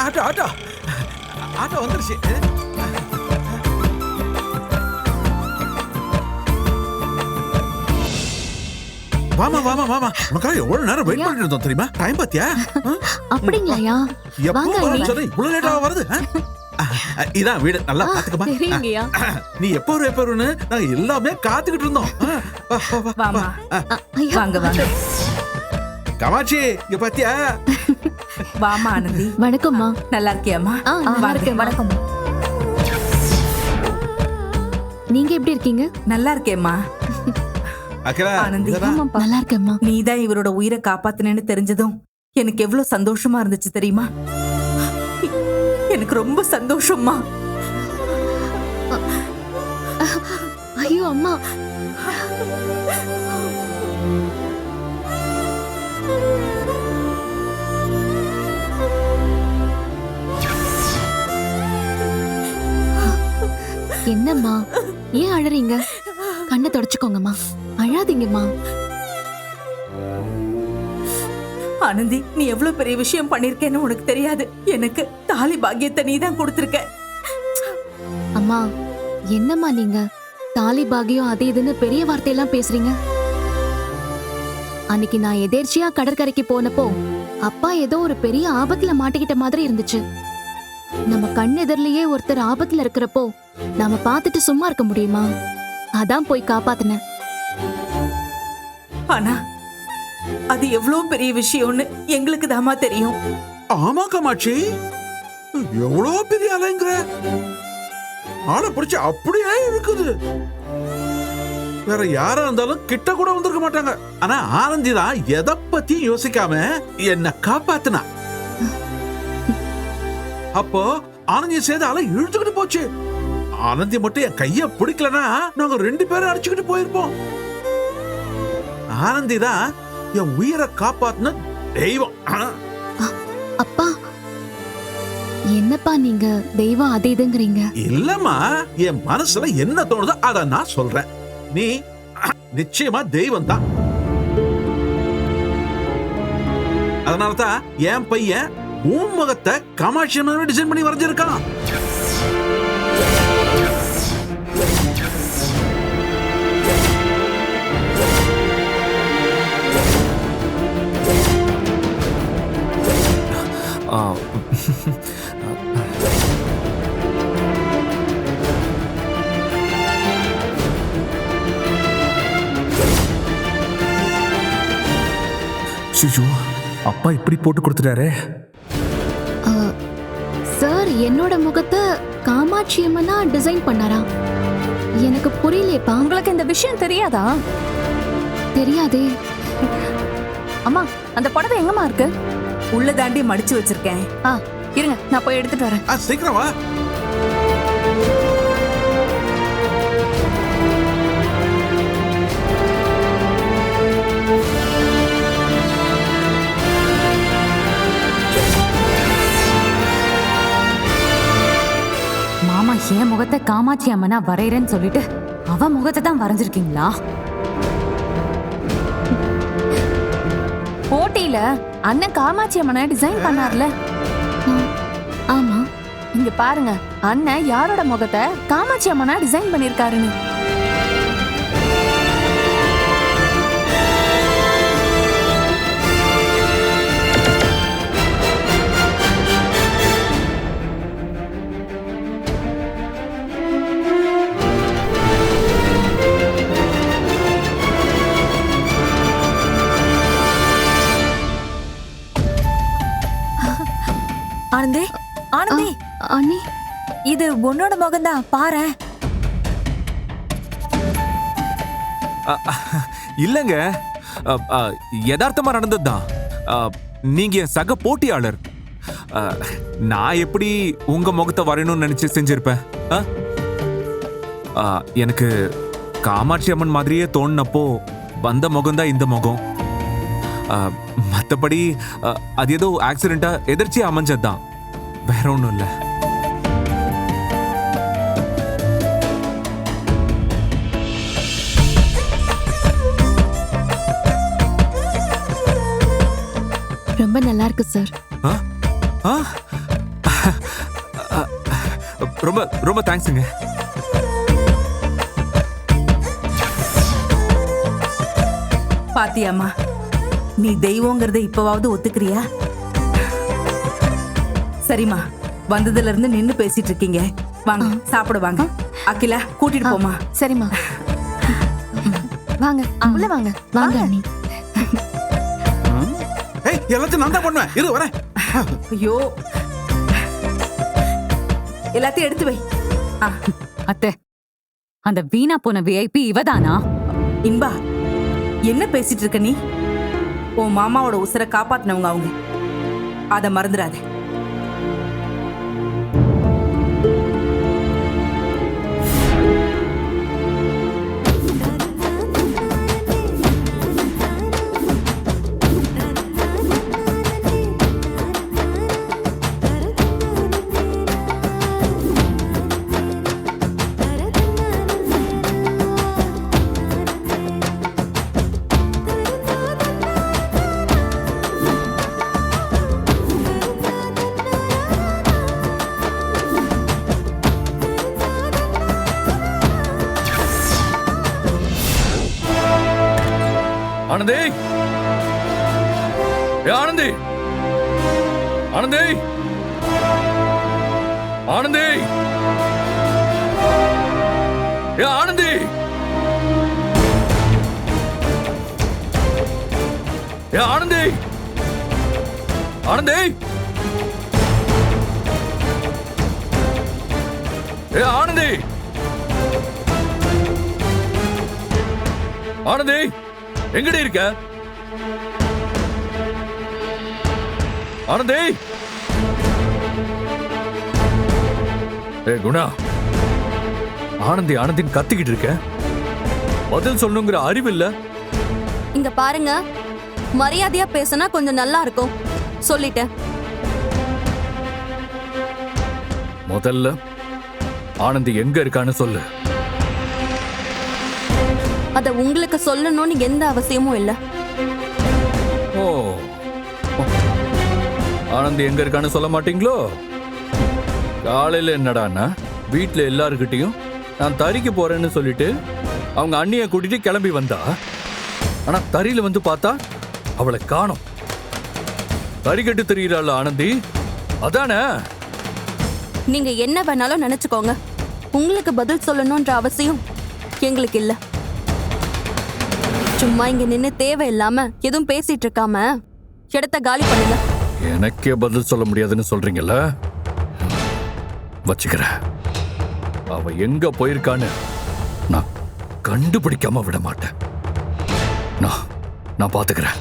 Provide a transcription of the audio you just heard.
Auto auto auto வந்துருச்சு. வாமா வாமா வாமா, உனக்காக எவ்வளவு நேரம் வெயிட் பண்ணிட்டு இருந்தோம் தெரியுமா? டைம் பாத்தியா? அப்படிங்களாயா? எப்போ வரணும் சொன்ன இவ்வளவு லேட்டா வருது? இதான் வீடு, நல்லா பாத்துக்கமா. நீ எப்போ எப்போன்னு நாங்க எல்லாமே காத்துக்கிட்டு இருந்தோம். வாங்க வாங்க. காமாட்சி இங்க பாத்தியா? வாமா ஆனந்தி. வணக்கம்மா. நல்லா இருக்கியாமா? வணக்கம். நீங்க எப்படி இருக்கீங்க? நல்லா இருக்கேம்மா. ஆனந்தி நல்லா இருக்கேம்மா. நீதான் இவரோட உயிரை காப்பாத்தினேன்னு தெரிஞ்சதும் எனக்கு எவ்வளவு சந்தோஷமா இருந்துச்சு தெரியுமா? எனக்கு ரொம்ப சந்தோஷமா. ஐயோ அம்மா, என்னம்மா ஏன் அழறீங்க? கண்ணை தொடச்சுக்கோங்கம்மா, அழாதீங்கம்மா. ஆனந்தி, நீ எவ்வளவு பெரிய விஷயம் பண்ணிருக்கேன்னு உனக்கு தெரியாது. எனக்கு தாலி பாக்கியத்தை நீ தான் கொடுத்திருக்க. அம்மா என்னம்மா நீங்க தாலி பாக்கியம் அது இதுன்னு பெரிய வார்த்தையெல்லாம் பேசுறீங்க? அன்னைக்கு நான் எதேர்ச்சியா கடற்கரைக்கு போனப்போ அப்பா ஏதோ ஒரு பெரிய ஆபத்துல மாட்டிக்கிட்ட மாதிரி இருந்துச்சு. நம்ம கண் எதிரிலேயே ஒருத்தர் ஆபத்துல இருக்கிறப்போ நாம பார்த்துட்டு சும்மா இருக்க முடியுமா? அதான் போய் காப்பாத்தினேன். ஆனா அது எவ்வளவு பெரிய விஷயம்னு எங்களுக்கு தாமா தெரியும். ஆமா காமாட்சி, எவ்வளவு பெரிய அலைங்கிற ஆளை பிடிச்சு அப்படியே இருக்குது. வேற யாரா இருந்தாலும் கிட்ட கூட வந்திருக்க மாட்டாங்க. ஆனா ஆனந்தி தான் எதை பத்தியும் யோசிக்காம என்ன காப்பாத்தினா. அப்போ ஆனந்தி சேர்ந்து அலை இழுத்துக்கிட்டு போச்சு. ஆனந்தி மட்டும் என் கைய பிடிக்கலன்னா நாங்க 2 பேரும் அடிச்சுக்கிட்டு போயிருப்போம். ஆனந்தி தான் என் உயிரை காப்பாத்தின தெய்வம். அப்பா என்னப்பா நீங்க தெய்வம் அது இதுங்கிறீங்க? இல்லம்மா, என் மனசுல என்ன தோணுதோ அத நான் சொல்றேன். நீ நிச்சயமா தெய்வம் தான். அதனாலதான் என் பையன் உன் முகத்தை காமாட்சி டிசைன் பண்ணி வரைஞ்சிருக்கான். அப்பா இப்படி போட்டு கொடுத்துட்டாரு. சார் என்னோட முகத்தை காமாட்சி அம்மனா டிசைன் பண்ணாரா? எனக்கு புரியலையப்பா. உங்களுக்கு இந்த விஷயம் தெரியாதா? தெரியாதே. அம்மா, அந்த புடவை எங்கம்மா இருக்கு? உள்ள தாண்டி மடிச்சு வச்சிருக்கேன். இருங்க, நான் போய் எடுத்துட்டு வரேன். சீக்கிரம் வா. மாமா என் முகத்தை காமாட்சி அம்மனா வரையறேன்னு சொல்லிட்டு அவ முகத்தை தான் வரைஞ்சிருக்கீங்களா? போட்டியில அண்ணன் காமாட்சி அம்மனை டிசைன் பண்ணார்ல? ஆமா. இங்க பாருங்க, அண்ணன் யாரோட முகத்தை காமாட்சி அம்மனா டிசைன் பண்ணிருக்காருன்னு. ஆனந்தி, ஆனந்தி, அண்ணி இது உன்னோட முகம்தான், பாரு. இல்லங்க, யதார்த்தமா நடந்ததுதான். நீங்க என் சக போட்டியாளர். நான் எப்படி உங்க முகத்தை வரையணும்னு நினைச்சு செஞ்சிருப்பேன்? எனக்கு காமாட்சி அம்மன் மாதிரியே தோணுனப்போ வந்த முகம்தான் இந்த முகம். மற்றபடி அது ஏதோ ஆக்சிடென்டா எதிர்ச்சியா அமைஞ்சதுதான், வேற ஒன்றும் இல்லை. ரொம்ப நல்லா இருக்கு சார். ரொம்ப ரொம்ப தேங்க்ஸுங்க. பாத்தியாமா, நீ தெய்வங்கிறத இப்பவாவது ஒத்துக்கிறியா? சரிம்மா, வந்ததுல இருந்து நின்னு பேசிட்டு இருக்கீங்க, வாங்க சாப்பிட வாங்க. அகிலா கூட்டிட்டு போமா. சரிம்மா, வாங்க உள்ள வாங்க. வாங்க அண்ணி. ஏய், எல்லாத்தையும் நான் தான் பண்ணுவேன். இரு வரேன். ஐயோ, எல்லாத்தையும் எடுத்து வை. அத்தை, அந்த வீணா போன விஐபி இவதானா? இன்பா, என்ன பேசிட்டு இருக்க நீ? உன் மாமாவோட உசுரை காப்பாத்தினவங்க அவங்க, அத மறந்துடாத. ஆனந்தி, ஆனந்தி, ஆனந்தி, ஆனந்தி, ஆனந்தி, ஆனந்தி, ஆனந்தி, ஆனந்தி, ஆனந்தி, எங்கடி இருக்க? ஆனந்தி, குணா, ஆனந்தி ஆனந்தின்னு கத்திக்கிட்டு இருக்க, பதில் சொல்லணுங்கிற அறிவு இல்ல. இங்க பாருங்க, மரியாதையா பேசினா கொஞ்சம் நல்லா இருக்கும், சொல்லிட்டேன். முதல்ல ஆனந்தி எங்க இருக்கான்னு சொல்லு. அத உங்களுக்கு சொல்லணும்னு எந்த அவசியமும் இல்ல. ஓ, ஆனந்தி எங்க இருக்கான்னு சொல்ல மாட்டீங்களோ? காலையில என்னடான்னா வீட்டுல எல்லாருக்கிட்டையும் நான் தறிக்கு போறேன்னு சொல்லிட்டு அவங்க அண்ணிய கூட்டிட்டு கிளம்பி வந்தா, ஆனா தறியில வந்து பார்த்தா அவளை காணோம். தறி கட்டு தெரியுறாள் ஆனந்தி, அதானே? நீங்க என்ன வேணாலும் நினைச்சுக்கோங்க, உங்களுக்கு பதில் சொல்லணும்ன்ற அவசியம் எங்களுக்கு இல்ல. சும்மா இங்க நின்னு தேவையில்லாம எதுவும் பேசிட்டு இருக்காம இடத்த காலி பண்ணுங்க. எனக்கே பதில் சொல்ல முடியாதுன்னு சொல்றீங்கல்ல, வச்சுக்கிறேன். அவ எங்க போயிருக்கான்னு நான் கண்டுபிடிக்காம விட மாட்டேன். நான் பாத்துக்கிறேன்.